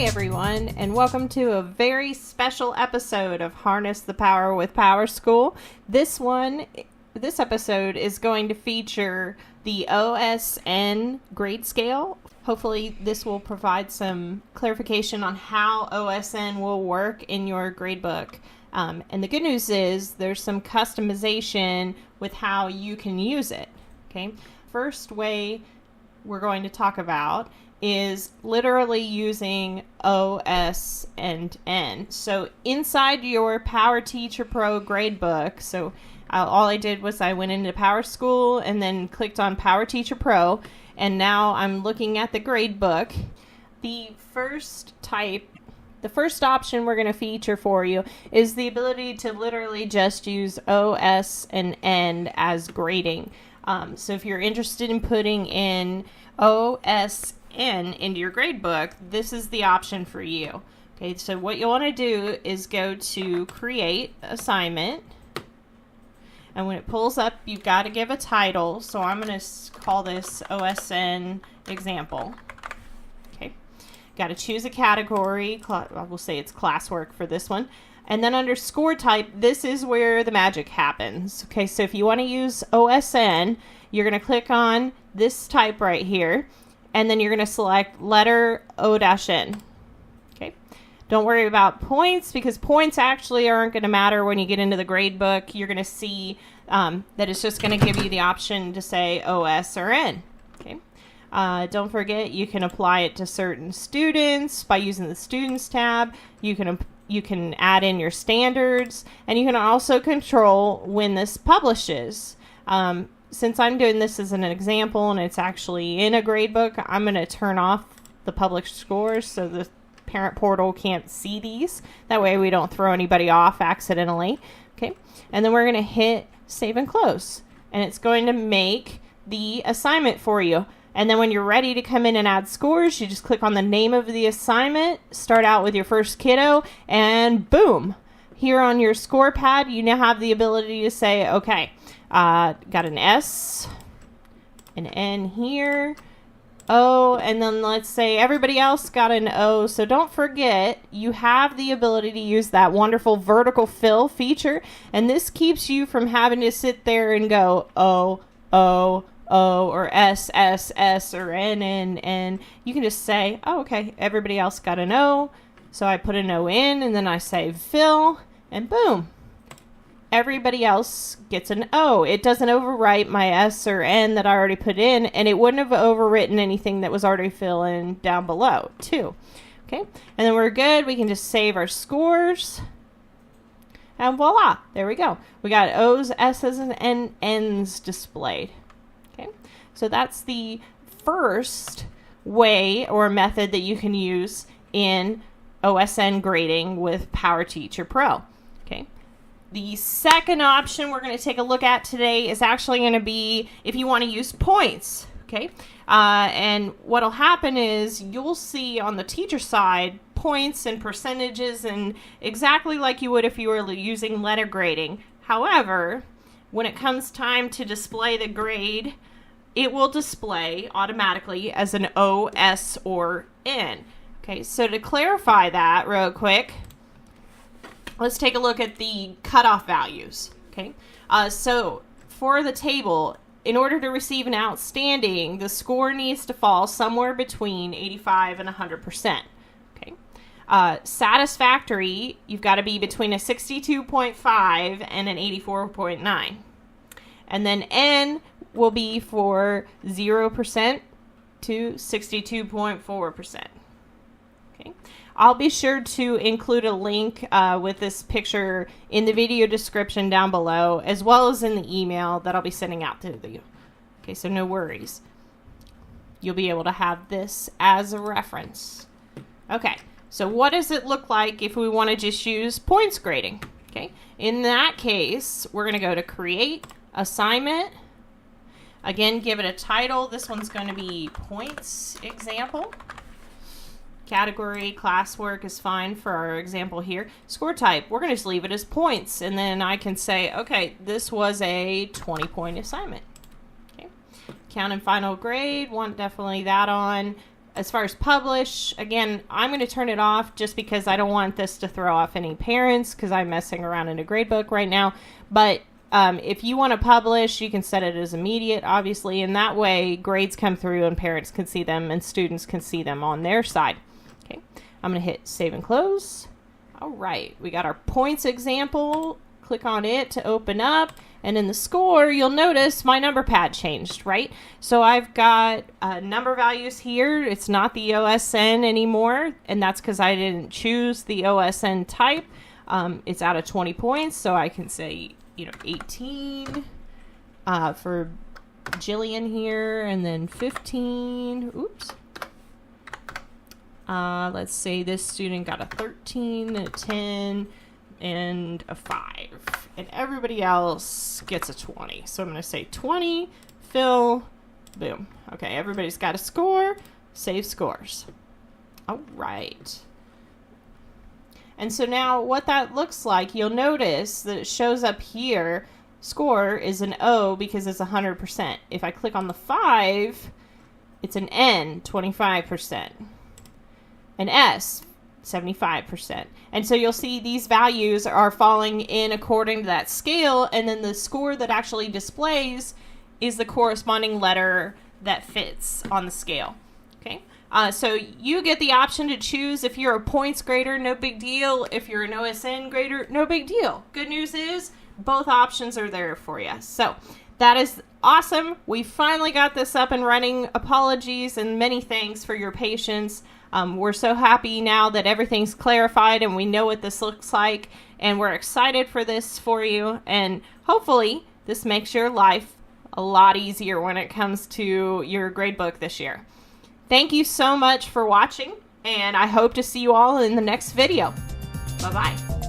Hi everyone, and welcome to a very special episode of Harness the Power with PowerSchool. This episode is going to feature the OSN grade scale. Hopefully this will provide some clarification on how OSN will work in your gradebook. And the good news is there's some customization with how you can use it. Okay, first way we're going to talk about is literally using OS and N. So inside your PowerTeacher Pro gradebook, so all I did was I went into PowerSchool and then clicked on PowerTeacher Pro, and now I'm looking at the gradebook. The first option we're going to feature for you is the ability to literally just use OS and N as grading. So if you're interested in putting in OSN into your gradebook, this is the option for you. Okay, so what you'll want to do is go to Create Assignment, and when it pulls up, you've got to give a title. So I'm going to call this OSN Example. Okay, got to choose a category. I will say it's classwork for this one. And then under score type, this is where the magic happens. Okay, so if you want to use OSN, you're going to click on this type right here, and then you're going to select letter O-N. Okay, don't worry about points, because points actually aren't going to matter when you get into the gradebook. You're going to see that it's just going to give you the option to say OS or N. Okay, don't forget you can apply it to certain students by using the Students tab. You can add in your standards, and you can also control when this publishes. Since I'm doing this as an example and it's actually in a gradebook, I'm going to turn off the published scores so the parent portal can't see these. That way we don't throw anybody off accidentally. Okay, and then we're going to hit Save and Close, and it's going to make the assignment for you. And then when you're ready to come in and add scores, you just click on the name of the assignment, start out with your first kiddo, and boom! Here on your score pad, you now have the ability to say, okay, got an S, an N here, O, and then let's say everybody else got an O. So don't forget, you have the ability to use that wonderful vertical fill feature, and this keeps you from having to sit there and go O, O, O, or S, S, S, or N, N, N. You can just say, oh, okay, everybody else got an O, so I put an O in, and then I say fill, and boom. Everybody else gets an O. It doesn't overwrite my S or N that I already put in, and it wouldn't have overwritten anything that was already filled in down below, too. Okay, and then we're good. We can just save our scores, and voila, there we go. We got O's, S's, and N's displayed. Okay, so that's the first way or method that you can use in OSN grading with PowerTeacher Pro. Okay. The second option we're going to take a look at today is actually going to be if you want to use points. Okay, and what'll happen is you'll see on the teacher side points and percentages, and exactly like you would if you were using letter grading. However, when it comes time to display the grade, it will display automatically as an O, S, or N. Okay, so to clarify that real quick, let's take a look at the cutoff values. Okay, so for the table, in order to receive an outstanding, the score needs to fall somewhere between 85 and 100%. Okay, satisfactory, you've got to be between a 62.5 and an 84.9. And then N will be for 0% to 62.4%. Okay. I'll be sure to include a link with this picture in the video description down below, as well as in the email that I'll be sending out to you. Okay, so no worries. You'll be able to have this as a reference. Okay, so what does it look like if we want to just use points grading? Okay, in that case, we're going to go to Create Assignment. Again, give it a title. This one's going to be Points Example. Category, classwork is fine for our example here. Score type, we're going to just leave it as points, and then I can say, okay, this was a 20-point assignment. Okay. Count and final grade, want definitely that on. As far as publish, again, I'm going to turn it off just because I don't want this to throw off any parents because I'm messing around in a gradebook right now. But if you want to publish, you can set it as immediate, obviously, and that way grades come through and parents can see them and students can see them on their side. Okay, I'm going to hit save and close. All right, we got our points example. Click on it to open up. And in the score, you'll notice my number pad changed, right? So I've got number values here. It's not the OSN anymore, and that's because I didn't choose the OSN type. It's out of 20 points, so I can say, 18 for Jillian here, and then 15. Oops. Let's say this student got a 13, a 10, and a 5. And everybody else gets a 20. So I'm going to say 20, fill, boom. Okay, everybody's got a score. Save scores. All right. And so now what that looks like, you'll notice that it shows up here. Score is an O because it's 100%. If I click on the 5, it's an N, 25%. An S, 75%. And so you'll see these values are falling in according to that scale, and then the score that actually displays is the corresponding letter that fits on the scale. Okay, so you get the option to choose. If you're a points grader, no big deal. If you're an OSN grader, no big deal. Good news is both options are there for you. So that is awesome. We finally got this up and running. Apologies and many thanks for your patience. We're so happy now that everything's clarified and we know what this looks like, and we're excited for this for you, and hopefully this makes your life a lot easier when it comes to your gradebook this year. Thank you so much for watching, and I hope to see you all in the next video. Bye-bye.